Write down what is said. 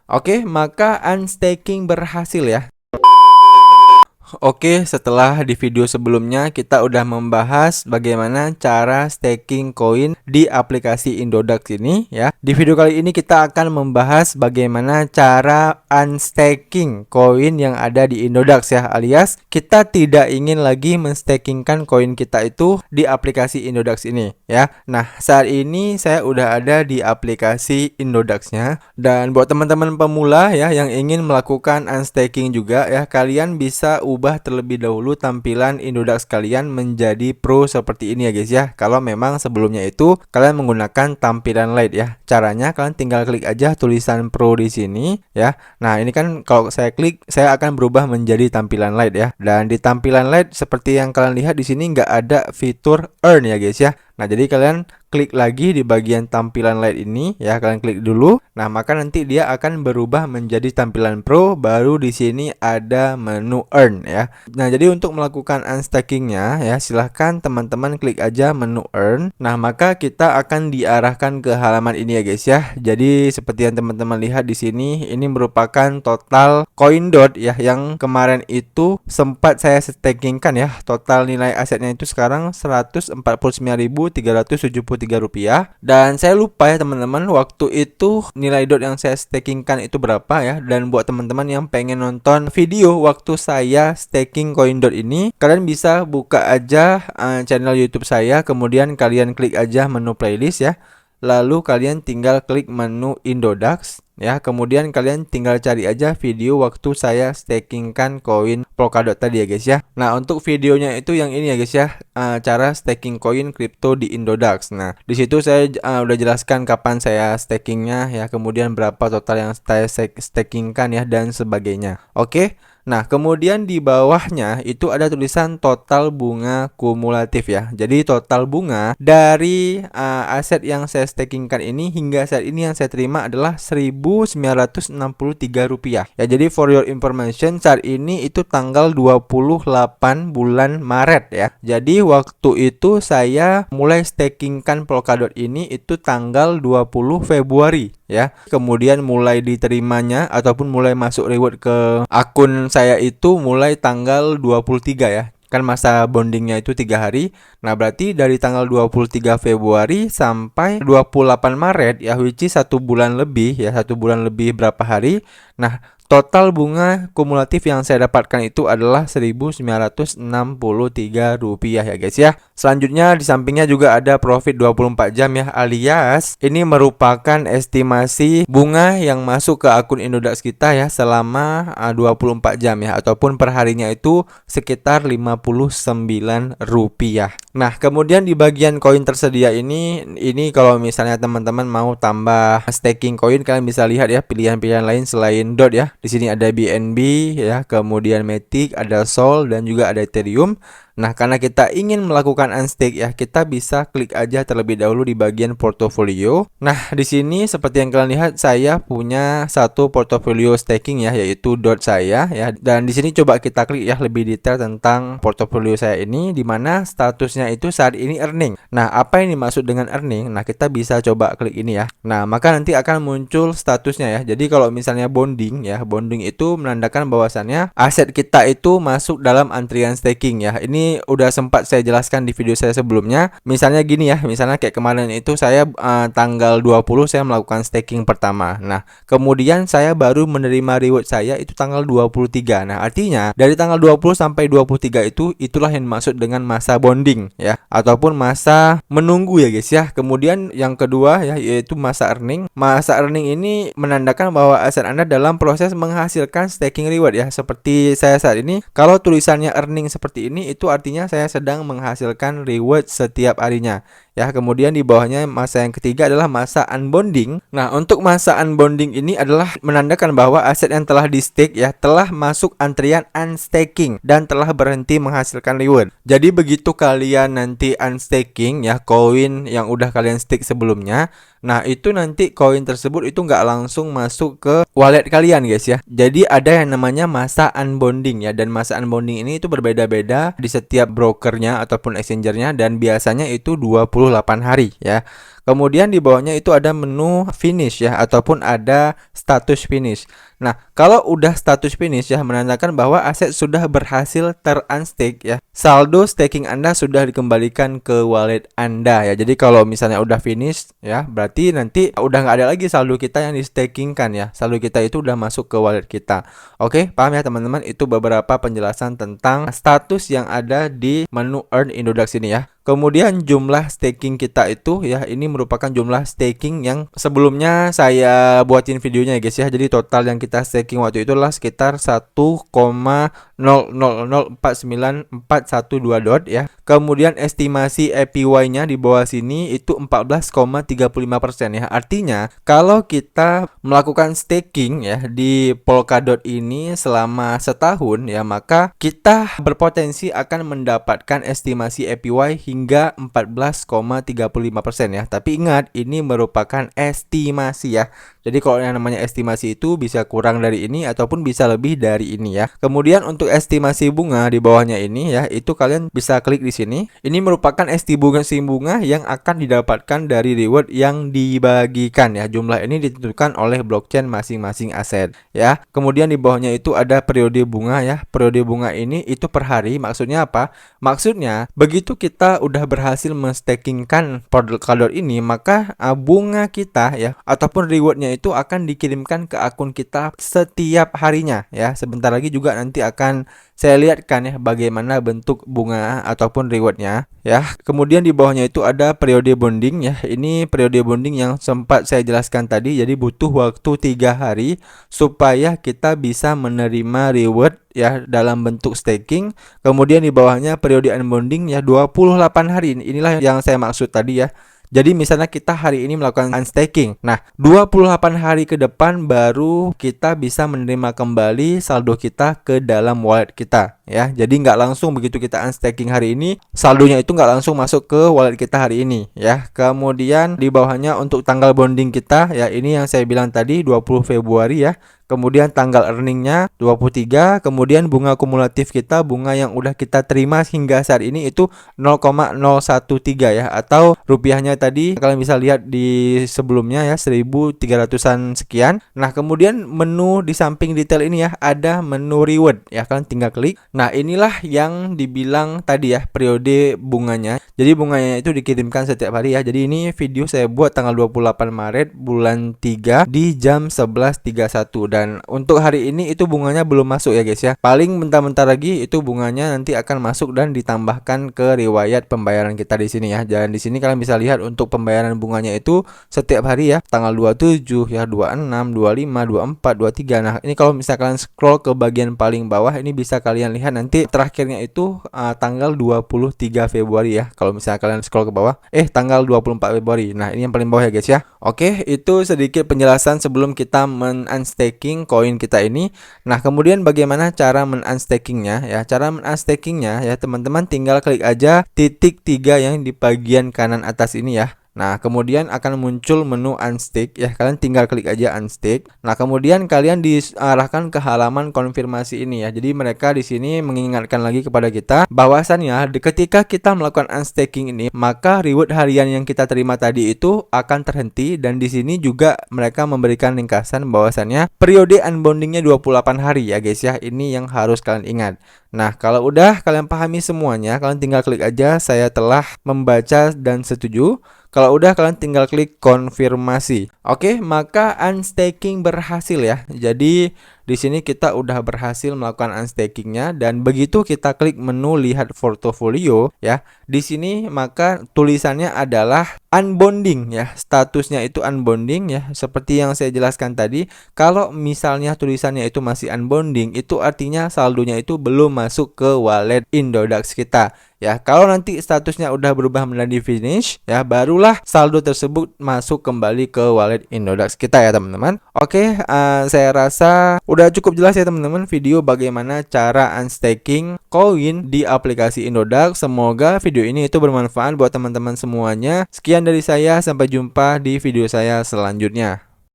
Oke, maka unstaking berhasil ya. Oke, setelah di video sebelumnya kita udah membahas bagaimana cara staking koin di aplikasi Indodax ini ya. Di video kali ini kita akan membahas bagaimana cara unstaking koin yang ada di Indodax ya, alias kita tidak ingin lagi menstakingkan koin kita itu di aplikasi Indodax ini ya. Nah, saat ini saya udah ada di aplikasi Indodaxnya, dan buat teman-teman pemula ya yang ingin melakukan unstaking juga ya, kalian bisa ubah terlebih dahulu tampilan Indodax kalian menjadi pro seperti ini ya guys ya. Kalau memang sebelumnya itu kalian menggunakan tampilan light ya. Caranya kalian tinggal klik aja tulisan pro di sini ya. Nah, ini kan kalau saya klik saya akan berubah menjadi tampilan light ya. Dan di tampilan light seperti yang kalian lihat di sini nggak ada fitur earn ya guys ya. Nah, jadi kalian klik lagi di bagian tampilan light ini ya, kalian klik dulu. Nah, maka nanti dia akan berubah menjadi tampilan pro, baru di sini ada menu earn ya. Nah, jadi untuk melakukan unstakingnya ya, silahkan teman-teman klik aja menu earn. Nah, maka kita akan diarahkan ke halaman ini ya guys ya. Jadi seperti yang teman-teman lihat di sini, ini merupakan total CoinDot ya, yang kemarin itu sempat saya stakingkan ya. Total nilai asetnya itu sekarang 149.373 rupiah, dan saya lupa ya teman-teman waktu itu nilai dot yang saya stakingkan itu berapa ya. Dan buat teman-teman yang pengen nonton video waktu saya staking koin dot ini, kalian bisa buka aja channel YouTube saya, kemudian kalian klik aja menu playlist ya, lalu kalian tinggal klik menu Indodax ya, kemudian kalian tinggal cari aja video waktu saya stakingkan koin Polkadot tadi ya guys ya. Nah, untuk videonya itu yang ini ya guys ya, cara staking koin kripto di Indodax. Nah, di situ saya udah jelaskan kapan saya stakingnya ya, kemudian berapa total yang saya stakingkan ya, dan sebagainya. Oke. Nah, kemudian di bawahnya itu ada tulisan total bunga kumulatif ya. Jadi total bunga dari aset yang saya stakingkan ini hingga saat ini yang saya terima adalah Rp1.963 ya. Jadi for your information, saat ini itu tanggal 28 bulan Maret ya. Jadi waktu itu saya mulai stakingkan Polkadot ini itu tanggal 20 Februari ya. Kemudian mulai diterimanya ataupun mulai masuk reward ke akun saya itu mulai tanggal 23 ya. Kan masa bondingnya itu 3 hari. Nah, berarti dari tanggal 23 Februari sampai 28 Maret ya, which is 1 bulan lebih ya, 1 bulan lebih berapa hari. Nah, total bunga kumulatif yang saya dapatkan itu adalah Rp1.963 ya guys ya. Selanjutnya di sampingnya juga ada profit 24 jam ya, alias ini merupakan estimasi bunga yang masuk ke akun Indodax kita ya selama 24 jam ya, ataupun per harinya itu sekitar Rp59. Nah, kemudian di bagian koin tersedia ini kalau misalnya teman-teman mau tambah staking koin, kalian bisa lihat ya pilihan-pilihan lain selain DOT ya. Di sini ada BNB ya, kemudian Matic, ada Sol, dan juga ada Ethereum. Nah, karena kita ingin melakukan unstake ya, kita bisa klik aja terlebih dahulu di bagian portofolio. Nah, di sini seperti yang kalian lihat saya punya satu portofolio staking ya, yaitu DOT saya ya. Dan di sini coba kita klik ya lebih detail tentang portofolio saya ini, di mana statusnya itu saat ini earning. Nah, apa yang dimaksud dengan earning? Nah, kita bisa coba klik ini ya. Nah, maka nanti akan muncul statusnya ya. Jadi kalau misalnya bonding ya, bonding itu menandakan bahwasannya aset kita itu masuk dalam antrian staking ya. Ini udah sempat saya jelaskan di video saya sebelumnya. Misalnya gini ya, misalnya kayak kemarin itu saya tanggal 20 saya melakukan staking pertama. Nah, kemudian saya baru menerima reward saya itu tanggal 23. Nah, artinya dari tanggal 20 sampai 23 itulah yang dimaksud dengan masa bonding ya, ataupun masa menunggu ya guys ya. Kemudian yang kedua ya, yaitu masa earning. Masa earning ini menandakan bahwa aset Anda dalam proses menghasilkan staking reward ya. Seperti saya saat ini, kalau tulisannya earning seperti ini, itu artinya saya sedang menghasilkan reward setiap harinya ya. Kemudian di bawahnya masa yang ketiga adalah masa unbonding. Nah, untuk masa unbonding ini adalah menandakan bahwa aset yang telah di stake ya telah masuk antrian unstaking dan telah berhenti menghasilkan reward. Jadi begitu kalian nanti unstaking ya koin yang udah kalian stake sebelumnya, nah itu nanti koin tersebut itu nggak langsung masuk ke wallet kalian guys ya. Jadi ada yang namanya masa unbonding ya, dan masa unbonding ini itu berbeda-beda di setiap brokernya ataupun exchangernya, dan biasanya itu 21 28 hari ya. Kemudian di bawahnya itu ada menu finish ya, ataupun ada status finish. Nah, kalau udah status finish ya, menandakan bahwa aset sudah berhasil ter-unstake ya. Saldo staking Anda sudah dikembalikan ke wallet Anda ya. Jadi kalau misalnya udah finish ya, berarti nanti udah nggak ada lagi saldo kita yang di-stakingkan ya. Saldo kita itu udah masuk ke wallet kita. Oke, paham ya teman-teman? Itu beberapa penjelasan tentang status yang ada di menu Earn Indodax ini ya. Kemudian jumlah staking kita itu ya, ini merupakan jumlah staking yang sebelumnya saya buatin videonya ya guys ya. Jadi total yang kita staking waktu itu adalah sekitar 1,00049412 dot ya. Kemudian estimasi APY-nya di bawah sini itu 14,35% ya. Artinya kalau kita melakukan staking ya di Polkadot ini selama setahun ya, maka kita berpotensi akan mendapatkan estimasi APY hingga 14,35% ya. Tapi ingat, ini merupakan estimasi ya. Jadi kalau yang namanya estimasi itu bisa kurang dari ini ataupun bisa lebih dari ini ya. Kemudian untuk estimasi bunga di bawahnya ini ya, itu kalian bisa klik di sini. Ini merupakan estimasi bunga yang akan didapatkan dari reward yang dibagikan ya. Jumlah ini ditentukan oleh blockchain masing-masing aset ya. Kemudian di bawahnya itu ada periode bunga ya. Periode bunga ini itu per hari. Maksudnya apa? Maksudnya begitu kita udah berhasil menstakingkan Polkadot ini, maka bunga kita ya ataupun rewardnya itu akan dikirimkan ke akun kita setiap harinya ya. Sebentar lagi juga nanti akan saya lihatkan ya bagaimana bentuk bunga ataupun rewardnya ya. Kemudian di bawahnya itu ada periode bonding ya. Ini periode bonding yang sempat saya jelaskan tadi. Jadi butuh waktu 3 hari supaya kita bisa menerima reward ya dalam bentuk staking. Kemudian di bawahnya periode unbonding ya 28 hari. Inilah yang saya maksud tadi ya. Jadi misalnya kita hari ini melakukan unstaking. Nah, 28 hari ke depan baru kita bisa menerima kembali saldo kita ke dalam wallet kita ya. Jadi nggak langsung begitu kita unstaking hari ini, saldonya itu nggak langsung masuk ke wallet kita hari ini ya. Kemudian di bawahnya untuk tanggal bonding kita ya, ini yang saya bilang tadi 20 Februari ya. Kemudian tanggal earningnya 23. Kemudian bunga kumulatif kita, bunga yang udah kita terima hingga saat ini itu 0,013 ya. Atau rupiahnya tadi kalian bisa lihat di sebelumnya ya, 1.300-an sekian. Nah kemudian menu di samping detail ini ya, ada menu reward ya, kalian tinggal klik. Nah inilah yang dibilang tadi ya, periode bunganya. Jadi bunganya itu dikirimkan setiap hari ya. Jadi ini video saya buat tanggal 28 Maret bulan 3 di jam 11.31. Dan untuk hari ini itu bunganya belum masuk ya guys ya. Paling bentar-bentar lagi itu bunganya nanti akan masuk dan ditambahkan ke riwayat pembayaran kita di sini ya. Dan di sini kalian bisa lihat untuk pembayaran bunganya itu setiap hari ya. Tanggal 27 ya, 26, 25, 24, 23. Nah, ini kalau misalnya kalian scroll ke bagian paling bawah, ini bisa kalian lihat nanti terakhirnya itu tanggal 23 Februari ya. Kalau misalnya kalian scroll ke bawah, tanggal 24 Februari. Nah, ini yang paling bawah ya guys ya. Oke, itu sedikit penjelasan sebelum kita men-unstaking koin kita ini. Nah kemudian bagaimana cara men-unstakingnya ya. Cara men-unstakingnya ya teman-teman, tinggal klik aja titik 3 yang di bagian kanan atas ini ya. Nah kemudian akan muncul menu unstake ya, kalian tinggal klik aja unstake. Nah kemudian kalian diarahkan ke halaman konfirmasi ini ya. Jadi mereka di sini mengingatkan lagi kepada kita bahwasannya ketika kita melakukan unstaking ini, maka reward harian yang kita terima tadi itu akan terhenti. Dan di sini juga mereka memberikan ringkasan bahwasannya periode unbondingnya 28 hari ya guys ya. Ini yang harus kalian ingat. Nah kalau udah kalian pahami semuanya, kalian tinggal klik aja saya telah membaca dan setuju. Kalau udah kalian tinggal klik konfirmasi. Oke, maka unstaking berhasil ya. Jadi di sini kita udah berhasil melakukan unstakingnya, dan begitu kita klik menu lihat portofolio ya. Di sini maka tulisannya adalah unbonding ya. Statusnya itu unbonding ya. Seperti yang saya jelaskan tadi, kalau misalnya tulisannya itu masih unbonding, itu artinya saldonya itu belum masuk ke wallet Indodax kita. Ya, kalau nanti statusnya udah berubah menjadi finish ya, barulah saldo tersebut masuk kembali ke wallet Indodax kita ya teman-teman. Oke, saya rasa udah cukup jelas ya teman-teman video bagaimana cara unstaking koin di aplikasi Indodax. Semoga video ini itu bermanfaat buat teman-teman semuanya. Sekian dari saya, sampai jumpa di video saya selanjutnya.